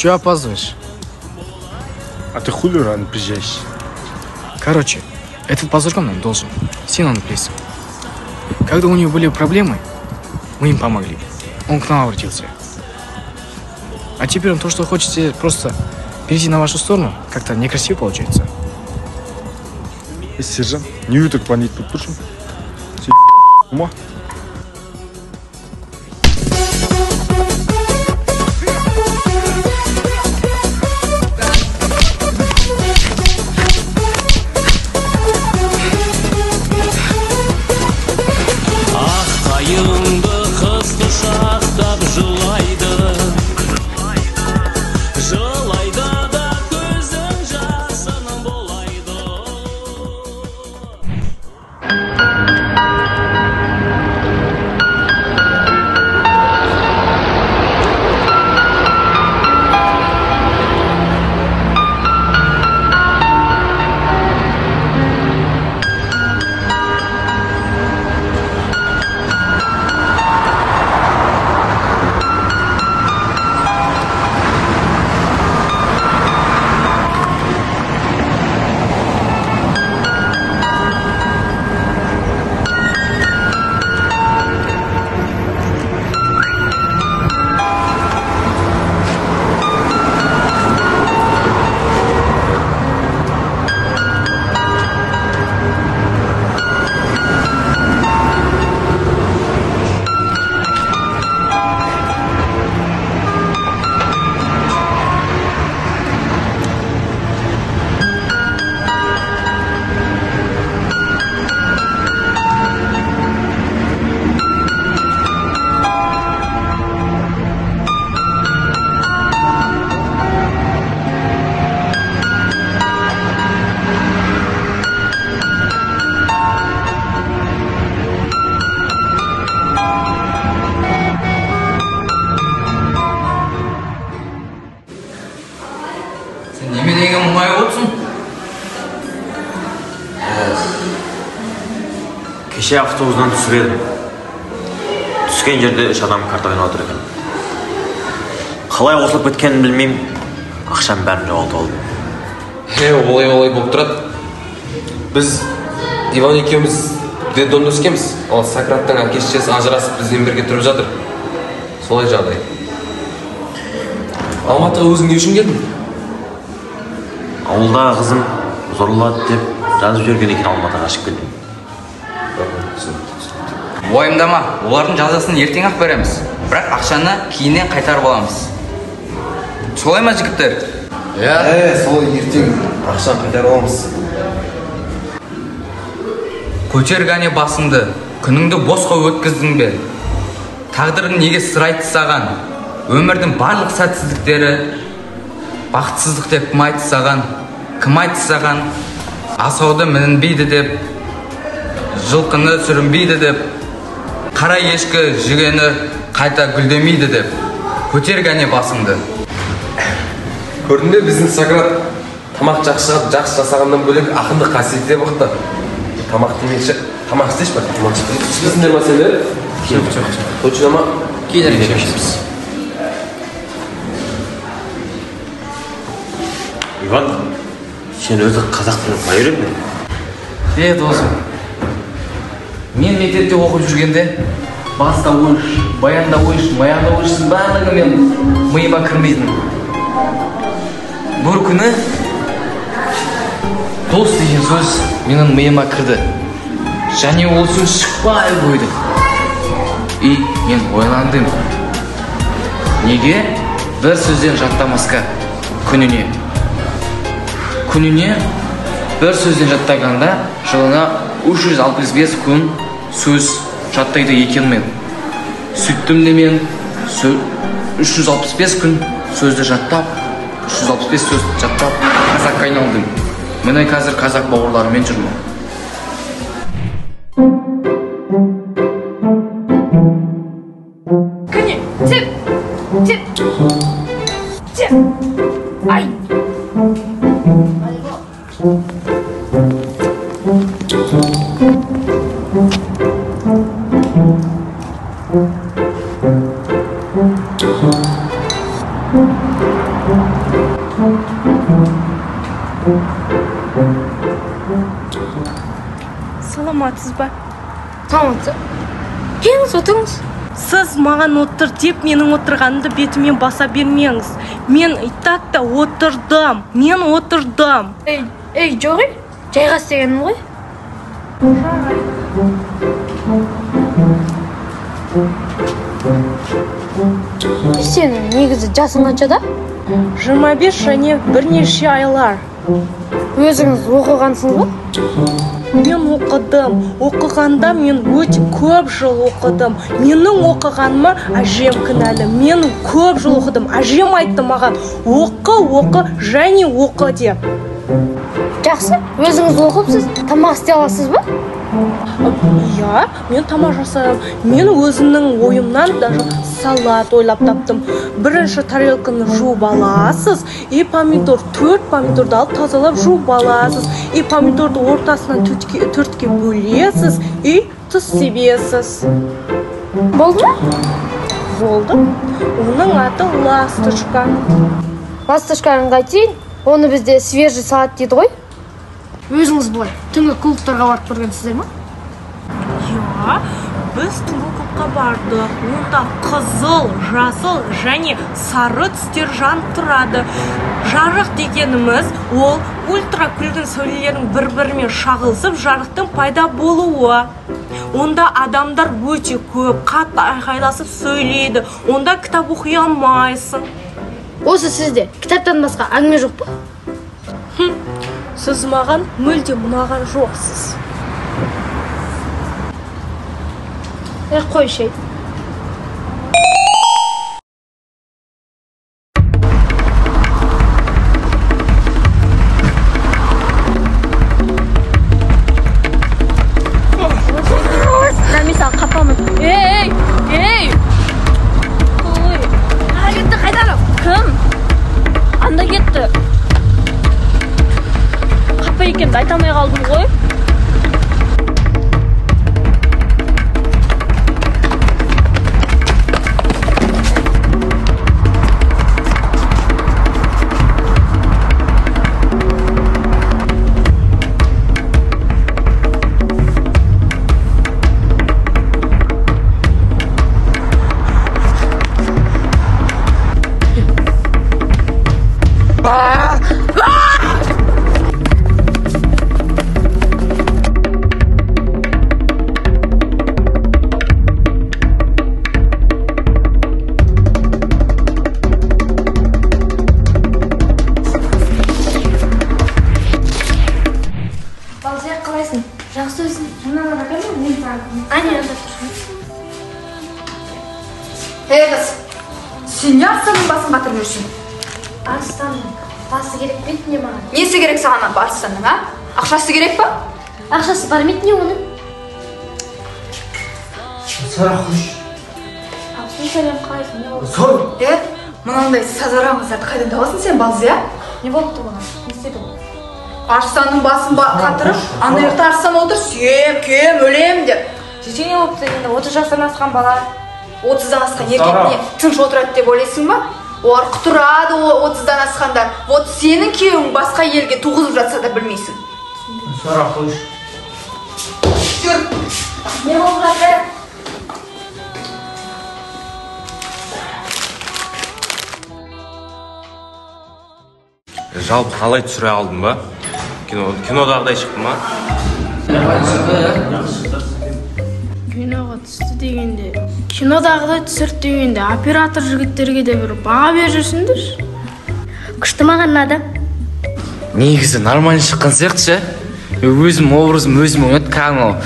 Чего опаздываешь? А ты хули рано приезжаешь? Короче, этот позорком нам должен. Син плес. Когда у него были проблемы, мы им помогли. Он к нам обратился. А теперь он то, что хочет просто перейти на вашу сторону, как-то некрасиво получается. Сержант, не уток понять тут почему? Ума? Кеше автобустан түсіп едім. Түскен жерде 3 адам карта ойнап отыр екен. Қалай қосылып кеткенін білмеймін. Ақшам бәрін жоғалтып алдым. Олай болып тұрады. Біз Иван екеуміз детдомда өскенбіз. Ал Сократтың әке-шешесі ажырасып бізбен бірге тұрып жатыр. Солай жағдай. Алматыға өзің не үшін келдің? Ауылдағы қызым зорлады деп жазып жүрген екен, Алматыға қашып келдім. Уайымдама, олардың жазасын ертең ақ береміз. Бірақ ақшаны кейіннен қайтарып аламыз. Солай ма, жігіттер? Солай, ертең ақшаны қайтарып аламыз. Көтер ғане басыңды, күніңді босқа өткіздің бе? Тағдырың неге сыр айтты саған? Өмірдің барлық сәтсіздіктері бақытсыздық деп кім айтты саған? Кім айтты саған? Асауды мінінбейді деп, жылқыны сүрінбейді деп, қара ешкі жүгені қайта гүлдемейді деп. Көтер ғане басыңды. Көрдің бе, біздің Сократ тамақ жақсы жасағаннан бөлек ақынды қасиетте бұқты. Тамақ демекші, тамақ істеш бәр, тамақ істеш. Түсінсіңдер ма сендер? Жоқ. Точно ма? Кейдер кешеміз. Иван, сен өзі қазақ тілін қалай үйрендің? Досым, мен мектепте оқып жүргенде баста ойш, баянда ойш, маяңда ойшсын барлығы мен миыма кірмейтін. Бір күні дос деген сөз менің миыма кірді. Және ол сөз шықпай қойды. И мен ойландым. Неге бір сөзден жаттамасқа күніне? Күніне бір сөзден жаттағанда жылына 365 күн сөз жаттайды екенмін. Сөйттім де мен 365 күн сөзді жаттап, 365 сөз жаттап, қазаққа айналдым. Міне қазір қазақ бауырларымен жүрмін. Күне, теп. Ай. саламатсыз ба? Саламатсыз. Келіңіз отырыңыз. Сіз маған отыр деп менің отырғанымды бетімен баса бермеңіз. Мен итак та отырдым. Мен отырдым. Ей, жоғи. Жайғас дегенім ғой. Сенің негізі жасың қаншада? 25 және бірнеше айлар. Өзіңіз оқығансыз ба? Мен оқыдым. Оқығанда мен өте көп жыл оқыдым. Менің оқығаныма әжем кінәлі. Мен көп жыл оқыдым. Әжем айтты маған, оқы және оқы деп. Жақсы. Өзіңіз оқыпсыз, тамақ істей аласыз ба? Иә, мен тамақ жасаймын. Мен өзімнің ойымнан даже салат ойлап таптым. Бірінші тарелканы жуып аласыз, төрт помидорды алып тазалап жуып аласыз. Помидорды ортасынан төртке бөлесіз, тұз себесіз. Болды ма? Болды. Оның аты ласточка. Ласточканың қайтейін? Оны бізде свежий салат дейді ғой. Өзіңіз былай, түнгі клубтарға барып көргенсіздер ма? Иә, біз түнгі клубқа бардық. Онда қызыл, жасыл және сары түстер жанып тұрады. Жарық дегеніміз ол ультракүлгін сәулелердің бір-бірімен шағылысып жарықтың пайда болуы. Онда адамдар өте көп, қатты айқайласып сөйлейді. Онда кітап оқи алмайсың. Осы сізде кітаптан басқа әңгіме жоқ па? Сіз маған мүлде мұнаған жоқсыз. Қой шей. Нәмиса, қапамын. Ей! Ана кетті, қайданып? Кім? Анда кетті. Қапа екенді айтамай қалдым ғой. Жақсы өзің, жаңалар әкелі мен тағым. Әне, қыз, сен не Арыстанның басын қатырып жүрсің? Арыстанның басы керек пе не маған? Несі керек саған Арыстанның, а? Ақшасы керек па? Ақшасы бар ма не оның? Сара құш. Апсын сәлем қалайсың, не болды? Мұнандай сазараңыздарды қайдан табасың сен балзы, Не болыпты маған? Не істеді ол? Арыстанның басын қатырып, ана жақта Арыстан отыр, кем, өлем деп. Жете не болыпты енді 30 жастан асқан бала. 30-дан асқан еркетіне тыныш отырады деп ойлайсың ба? Олар құтырады 30-дан асқандар. Вот сенің күйеуің басқа елге туғызып жатса да білмейсің. Сара құш. Жүр. Не болып жатыр? Жалпы қалай түсіре алдың ба? Кинодағыдай шықты ма? Киноға түсті дегенде, кинодағыдай түсірді дегенде, оператор жігіттерге де бір баға беріп жүрсіңдер. Күшті маған ұнады. Негізі нормально шыққан сияқты ше. Өзім образым өзіме ұнады кәдімгі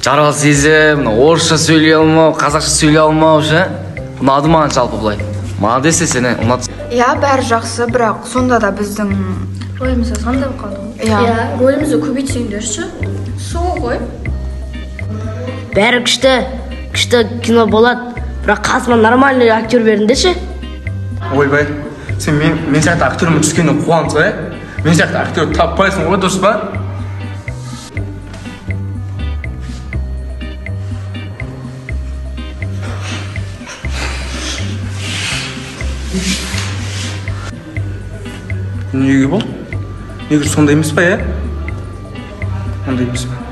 жарғал сезім, орысша сөйлей алмау, қазақша сөйлей алмау ше. Ұнады маған жалпы былай. Маған десе сені ұнады. Иә, бәрі жақсы, бірақ сонда да біздің Рөлімізді сандап қалды ғой. Иә, Рөлімізді көбейтсеңдерші. Сол ғой. Бәрі күшті кино болады, бірақ қасыма нормальный актер беріңдерші. Ойбай, сен мен сияқты актермен түскеннен қуанып ғой? Мен сияқты актер таппайсың ғой, дұрыс па? Неге бұл? Неге сонда емес па, Онда емес па?